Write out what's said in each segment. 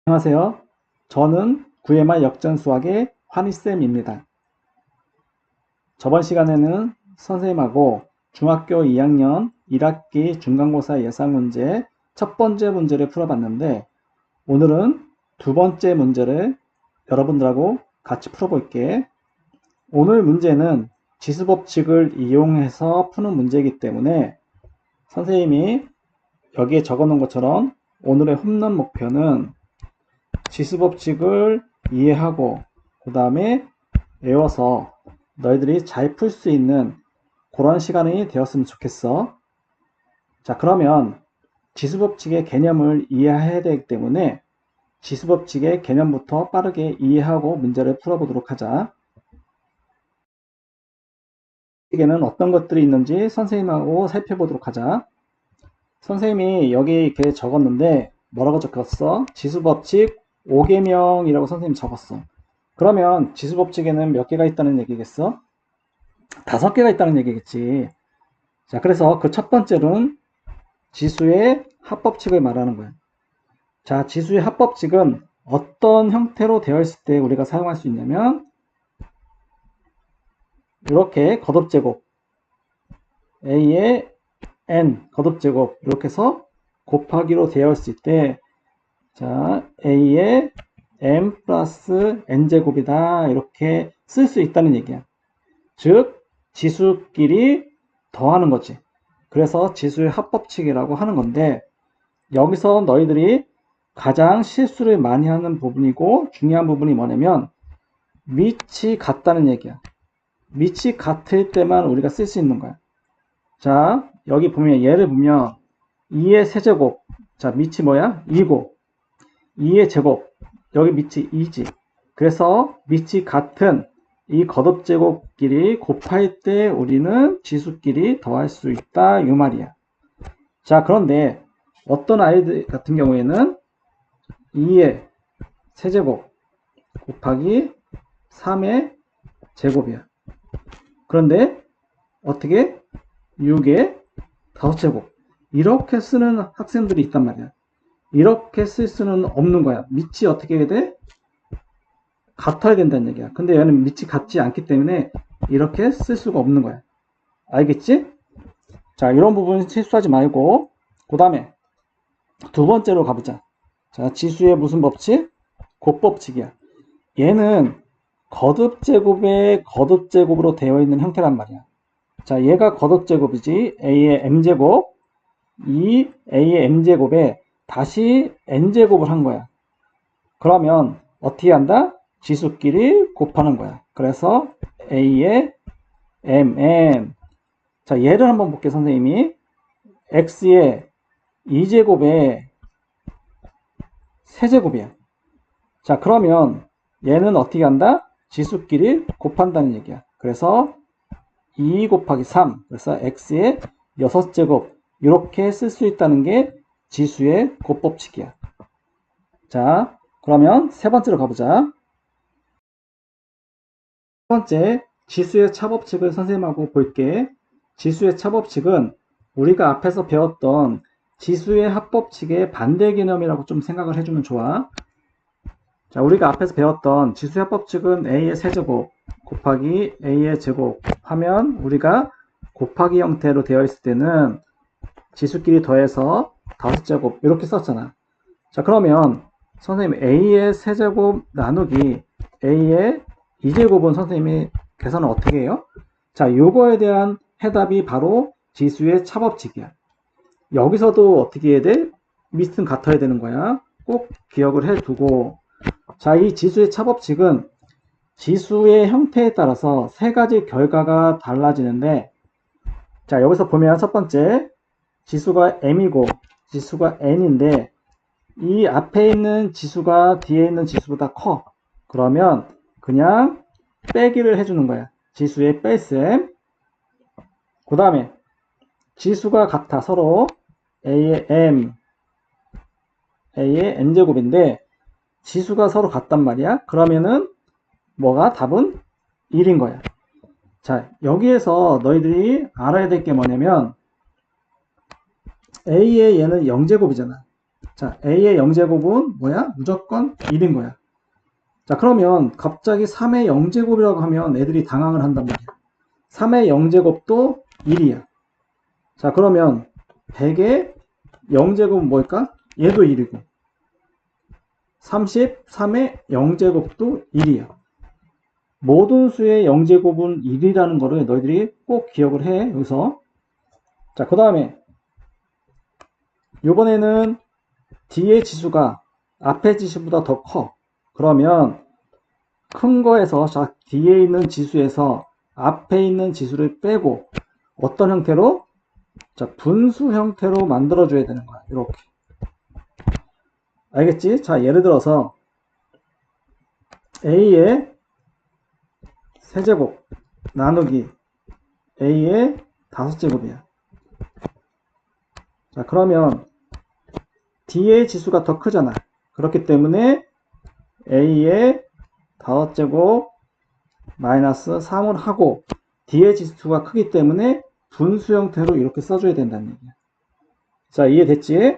안녕하세요. 저는 9회말 역전수학의 환희쌤입니다. 저번 시간에는 선생님하고 중학교 2학년 1학기 중간고사 예상문제 첫 번째 문제를 풀어봤는데 오늘은 두 번째 문제를 여러분들하고 같이 풀어볼게. 오늘 문제는 지수법칙을 이용해서 푸는 문제이기 때문에 선생님이 여기에 적어놓은 것처럼 오늘의 홈런 목표는 지수법칙을 이해하고 그 다음에 외워서 너희들이 잘 풀 수 있는 그런 시간이 되었으면 좋겠어. 자, 그러면 지수법칙의 개념을 이해해야 되기 때문에 지수법칙의 개념부터 빠르게 이해하고 문제를 풀어보도록 하자. 에게는 어떤 것들이 있는지 선생님하고 살펴보도록 하자. 선생님이 여기 이렇게 적었는데 뭐라고 적었어? 지수법칙 5개명이라고 선생님 적었어. 그러면 지수법칙에는 몇 개가 있다는 얘기겠어? 5개가 있다는 얘기겠지. 자, 그래서 그 첫 번째로는 지수의 합법칙을 말하는 거야. 자, 지수의 합법칙은 어떤 형태로 되어 있을 때 우리가 사용할 수 있냐면 이렇게 거듭제곱 a의 n 거듭제곱 이렇게 해서 곱하기로 되어 있을 때 자, a의 m 플러스 n제곱이다 이렇게 쓸 수 있다는 얘기야. 즉 지수끼리 더하는 거지. 그래서 지수의 합법칙이라고 하는 건데 여기서 너희들이 가장 실수를 많이 하는 부분이고 중요한 부분이 뭐냐면 밑이 같다는 얘기야. 밑이 같을 때만 우리가 쓸 수 있는 거야. 자, 여기 보면 예를 보면 2의 세제곱. 자, 밑이 뭐야? 2고 2의 제곱. 여기 밑이 2지. 그래서 밑이 같은 이 거듭제곱끼리 곱할 때 우리는 지수끼리 더할 수 있다 이 말이야. 자, 그런데 어떤 아이들 같은 경우에는 2의 세제곱 곱하기 3의 제곱이야. 그런데 어떻게 6의 5제곱 이렇게 쓰는 학생들이 있단 말이야. 이렇게 쓸 수는 없는 거야. 밑이 어떻게 해야 돼? 같아야 된다는 얘기야. 근데 얘는 밑이 같지 않기 때문에 이렇게 쓸 수가 없는 거야. 알겠지? 자, 이런 부분 실수하지 말고 그 다음에 두 번째로 가보자. 자, 지수의 무슨 법칙? 곱법칙이야. 얘는 거듭제곱의 거듭제곱으로 되어 있는 형태란 말이야. 자, 얘가 거듭제곱이지. a의 m제곱 이 a의 m제곱에 다시 n제곱을 한 거야. 그러면 어떻게 한다? 지수끼리 곱하는 거야. 그래서 a의 mn. 자, 얘를 한번 볼게 선생님이. x의 2제곱에 세제곱이야. 자, 그러면 얘는 어떻게 한다? 지수끼리 곱한다는 얘기야. 그래서 2 곱하기 3. 그래서 x의 6제곱. 이렇게 쓸 수 있다는 게 지수의 곱법칙이야. 자, 그러면 세 번째로 가보자. 세 번째, 지수의 차법칙을 선생님하고 볼게. 지수의 차법칙은 우리가 앞에서 배웠던 지수의 합법칙의 반대 개념이라고 좀 생각을 해주면 좋아. 자, 우리가 앞에서 배웠던 지수의 합법칙은 a의 세제곱 곱하기 a의 제곱 하면 우리가 곱하기 형태로 되어 있을 때는 지수끼리 더해서 5제곱 이렇게 썼잖아. 자, 그러면 선생님 a의 세제곱 나누기 a의 2제곱은 선생님이 계산을 어떻게 해요? 자, 요거에 대한 해답이 바로 지수의 차법칙이야. 여기서도 어떻게 해야 돼? 밑은 같아야 되는 거야. 꼭 기억을 해두고 자, 이 지수의 차법칙은 지수의 형태에 따라서 세 가지 결과가 달라지는데 자, 여기서 보면 첫 번째 지수가 m이고 지수가 n인데 이 앞에 있는 지수가 뒤에 있는 지수보다 커. 그러면 그냥 빼기를 해주는 거야. 지수의 뺄셈. 그 다음에 지수가 같아. 서로 a의 m, a의 n제곱인데 지수가 서로 같단 말이야. 그러면은 뭐가 답은 1인 거야. 자, 여기에서 너희들이 알아야 될 게 뭐냐면 a의 얘는 0제곱이잖아. 자, A의 0제곱은 뭐야? 무조건 1인 거야. 자, 그러면 갑자기 3의 0제곱이라고 하면 애들이 당황을 한단 말이야. 3의 0제곱도 1이야. 자, 그러면 100의 0제곱은 뭘까? 얘도 1이고 33의 0제곱도 1이야. 모든 수의 0제곱은 1이라는 거를 너희들이 꼭 기억을 해. 여기서. 자, 그 다음에 이번에는 뒤의 지수가 앞의 지수보다 더 커. 그러면 큰 거에서 자, 뒤에 있는 지수에서 앞에 있는 지수를 빼고 어떤 형태로? 자, 분수 형태로 만들어 줘야 되는 거야. 이렇게. 알겠지? 자, 예를 들어서 A의 세제곱 나누기 A의 5제곱이야. 자, 그러면 D의 지수가 더 크잖아. 그렇기 때문에 A의 5제곱 마이너스 3을 하고 D의 지수가 크기 때문에 분수 형태로 이렇게 써줘야 된다는 얘기야. 자, 이해됐지?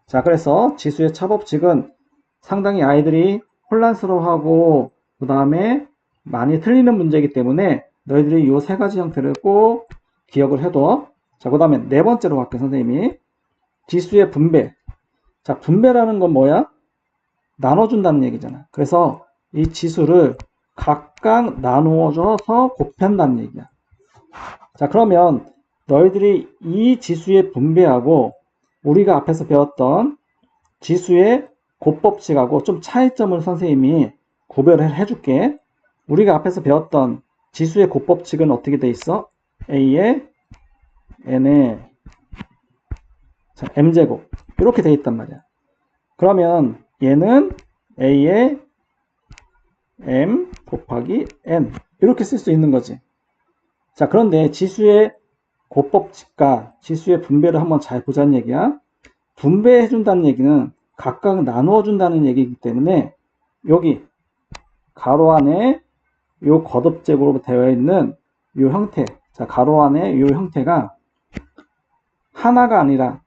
자, 그래서 지수의 차법칙은 상당히 아이들이 혼란스러워하고 그 다음에 많이 틀리는 문제이기 때문에 너희들이 이 세 가지 형태를 꼭 기억을 해둬. 자, 그 다음에 네 번째로 갈게요, 선생님이. 지수의 분배. 자, 분배라는 건 뭐야? 나눠준다는 얘기잖아. 그래서 이 지수를 각각 나누어줘서 곱한다는 얘기야. 자, 그러면 너희들이 이 지수의 분배하고 우리가 앞에서 배웠던 지수의 곱법칙하고 좀 차이점을 선생님이 구별을 해줄게. 우리가 앞에서 배웠던 지수의 곱법칙은 어떻게 돼 있어? A에 N에 M제곱 이렇게 돼 있단 말이야. 그러면 얘는 A에 M 곱하기 N 이렇게 쓸 수 있는 거지. 자, 그런데 지수의 곱법칙과 지수의 분배를 한번 잘 보자는 얘기야. 분배해준다는 얘기는 각각 나누어준다는 얘기이기 때문에 여기 가로 안에 요 거듭제곱으로 되어 있는 요 형태, 자, 가로 안에 요 형태가 하나가 아니라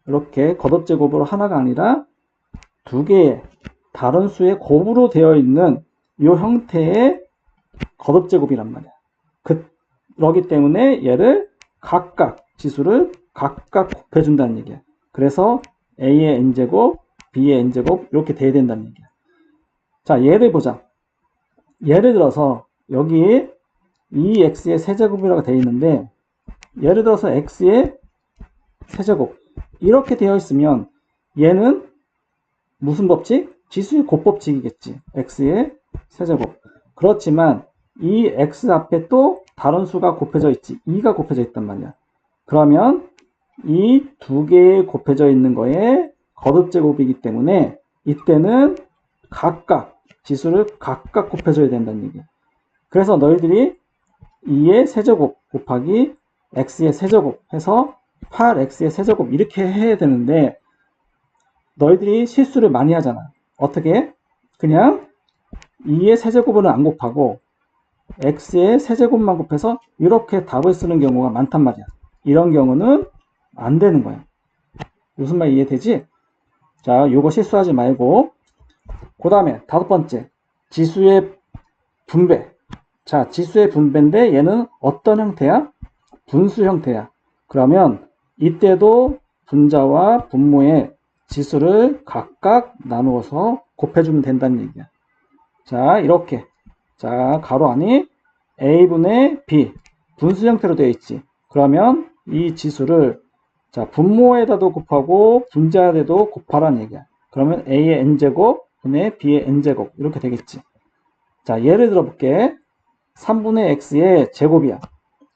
이렇게 거듭제곱으로 하나가 아니라 두 개의 다른 수의 곱으로 되어 있는 요 형태의 거듭제곱이란 말이야. 그러기 때문에 얘를 각각 지수를 각각 곱해준다는 얘기야. 그래서 A의 N제곱, B의 N제곱 이렇게 돼야 된다는 얘기야. 자, 예를 보자. 예를 들어서 여기 2x의 세제곱이라고 되어 있는데 예를 들어서 x의 세제곱 이렇게 되어 있으면 얘는 무슨 법칙? 지수의 곱법칙이겠지. x의 세제곱. 그렇지만 이 x 앞에 또 다른 수가 곱해져 있지. 2가 곱해져 있단 말이야. 그러면 이 두 개에 곱해져 있는 거에 거듭제곱이기 때문에 이때는 각각 지수를 각각 곱해줘야 된다는 얘기야. 그래서 너희들이 2의 세제곱 곱하기 x의 세제곱 해서 8x의 세제곱 이렇게 해야 되는데 너희들이 실수를 많이 하잖아. 어떻게? 그냥 2의 세제곱은 안 곱하고 x의 세제곱만 곱해서 이렇게 답을 쓰는 경우가 많단 말이야. 이런 경우는 안 되는 거야. 무슨 말 이해되지? 자, 요거 실수하지 말고 그 다음에 다섯 번째 지수의 분배. 자, 지수의 분배인데 얘는 어떤 형태야? 분수 형태야. 그러면 이때도 분자와 분모의 지수를 각각 나누어서 곱해주면 된다는 얘기야. 자, 이렇게. 자, 가로 안이 A분의 B 분수 형태로 되어 있지. 그러면 이 지수를 자, 분모에다도 곱하고 분자에도 곱하라는 얘기야. 그러면 A의 N제곱 분의 B의 N제곱 이렇게 되겠지. 자, 예를 들어 볼게. 3분의 X의 제곱이야.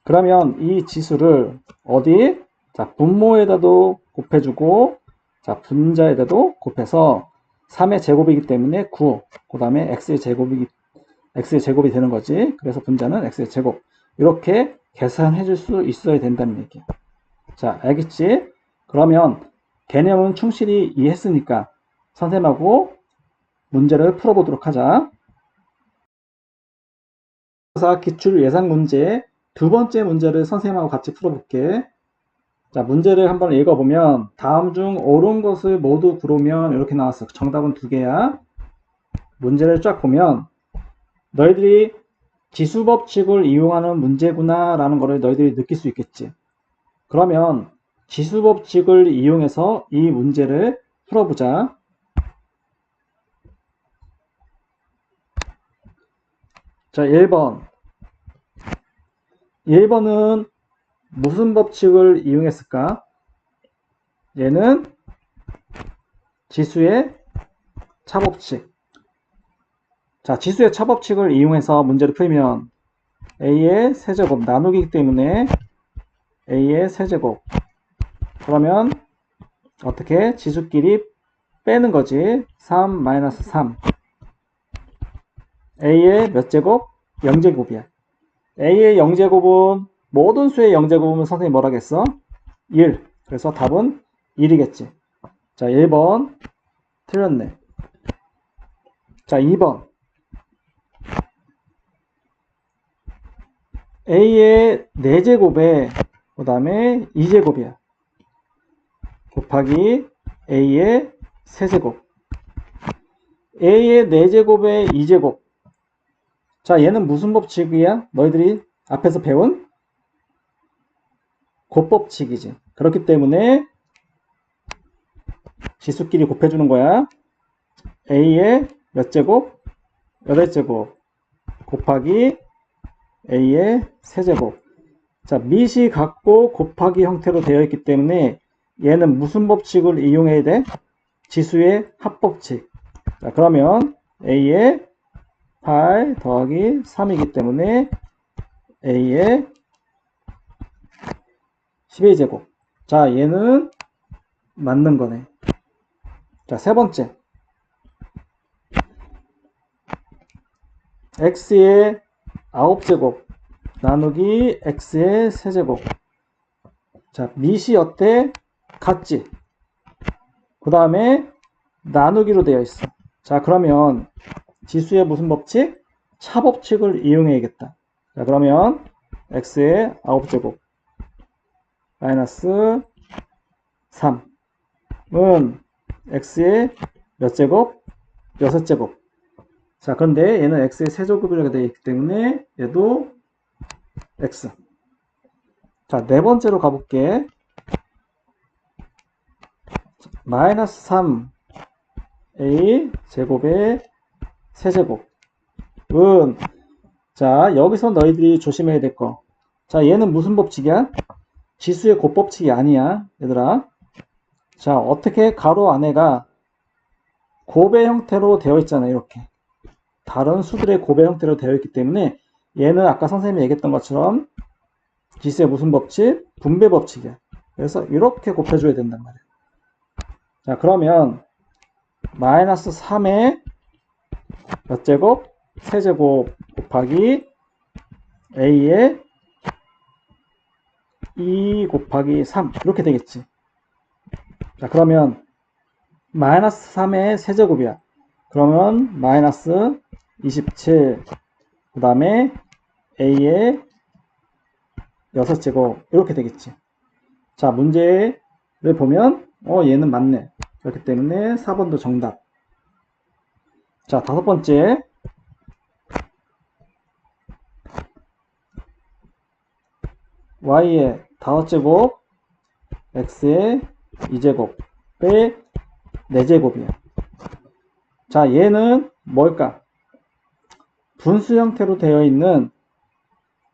그러면 이 지수를 어디? 자, 분모에다도 곱해주고 자, 분자에다도 곱해서 3의 제곱이기 때문에 9. 그 다음에 X의 제곱이 되는 거지. 그래서 분자는 X의 제곱. 이렇게 계산해 줄 수 있어야 된다는 얘기야. 자, 알겠지? 그러면 개념은 충실히 이해했으니까 선생님하고 문제를 풀어보도록 하자. 기출 예상 문제 두 번째 문제를 선생님하고 같이 풀어볼게. 자, 문제를 한번 읽어보면 다음 중 옳은 것을 모두 고르면 이렇게 나왔어. 정답은 두 개야. 문제를 쫙 보면 너희들이 지수법칙을 이용하는 문제구나 라는 거를 너희들이 느낄 수 있겠지. 그러면 지수법칙을 이용해서 이 문제를 풀어보자. 자, 1번. 1번은 무슨 법칙을 이용했을까? 얘는 지수의 차법칙. 자, 지수의 차법칙을 이용해서 문제를 풀면 a의 세제곱 나누기이기 때문에 a의 세제곱. 그러면 어떻게? 지수끼리 빼는 거지. 3-3. a의 몇 제곱? 0제곱이야. a의 0제곱은 모든 수의 0제곱은 선생님이 뭐라 했어? 1. 그래서 답은 1이겠지. 자, 1번 틀렸네. 자, 2번. a의 4제곱에 그 다음에 2제곱이야. 곱하기 a의 세제곱. a의 4제곱에 2제곱. 자, 얘는 무슨 법칙이야? 너희들이 앞에서 배운 곱법칙이지. 그렇기 때문에 지수끼리 곱해주는 거야. a의 몇 제곱? 8제곱 곱하기 a의 세제곱. 자, 밑이 같고 곱하기 형태로 되어 있기 때문에 얘는 무슨 법칙을 이용해야 돼? 지수의 합법칙. 자, 그러면 a의 8 더하기 3이기 때문에 a의 12제곱. 자, 얘는 맞는 거네. 자, 세 번째. x의 9제곱 나누기 x의 세제곱. 자, 밑이 어때? 같지? 그 다음에 나누기로 되어 있어. 자, 그러면 지수의 무슨 법칙? 차법칙을 이용해야겠다. 자, 그러면 x의 9제곱 마이너스 3은 x의 몇 제곱? 6제곱. 자, 그런데 얘는 x의 세제곱이라고 되어 있기 때문에 얘도 x. 자, 네 번째로 가볼게. 마이너스 3a 제곱의 세제곱은, 자, 여기서 너희들이 조심해야 될 거. 자, 얘는 무슨 법칙이야? 지수의 곱법칙이 아니야, 얘들아. 자, 어떻게 가로 안에가 곱의 형태로 되어 있잖아, 이렇게. 다른 수들의 곱의 형태로 되어 있기 때문에 얘는 아까 선생님이 얘기했던 것처럼 지수의 무슨 법칙? 분배 법칙이야. 그래서 이렇게 곱해줘야 된단 말이야. 자, 그러면 마이너스 3의 몇 제곱? 세제곱 곱하기 a의 2 곱하기 3 이렇게 되겠지. 자, 그러면 마이너스 3의 세제곱이야. 그러면 마이너스 27 그 다음에 a의 6제곱 이렇게 되겠지. 자, 문제를 보면 얘는 맞네. 그렇기 때문에 4번도 정답. 자, 다섯 번째. y의 5제곱 x의 2제곱 빼 4제곱이야. 자, 얘는 뭘까? 분수 형태로 되어 있는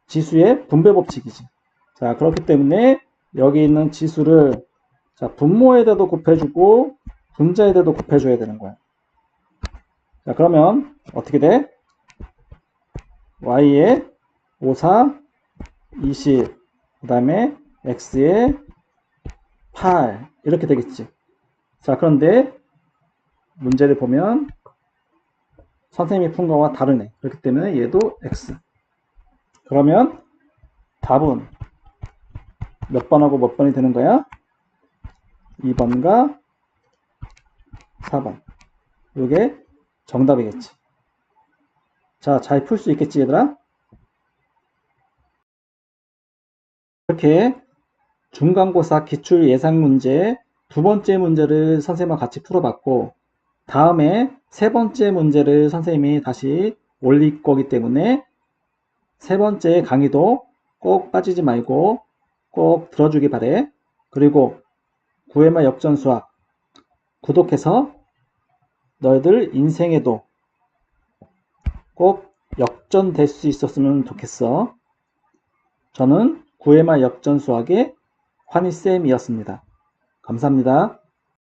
지수의 분배 법칙이지. 자, 그렇기 때문에 여기 있는 지수를 자, 분모에다도 곱해주고 분자에다도 곱해줘야 되는 거야. 자, 그러면 어떻게 돼? y의 5, 4, 20, 그 다음에 x의 8 이렇게 되겠지. 자, 그런데 문제를 보면 선생님이 푼 거와 다르네. 그렇기 때문에 얘도 x. 그러면 답은 몇 번하고 몇 번이 되는 거야? 2번과 4번. 이게 정답이겠지. 자, 잘 풀 수 있겠지, 얘들아? 이렇게 중간고사 기출 예상 문제 두 번째 문제를 선생님과 같이 풀어봤고, 다음에 세 번째 문제를 선생님이 다시 올릴 거기 때문에 세 번째 강의도 꼭 빠지지 말고 꼭 들어주기 바래. 그리고 구회말 역전수학 구독해서 너희들 인생에도 꼭 역전될 수 있었으면 좋겠어. 저는 구회말 역전수학의 환희쌤이었습니다. 감사합니다.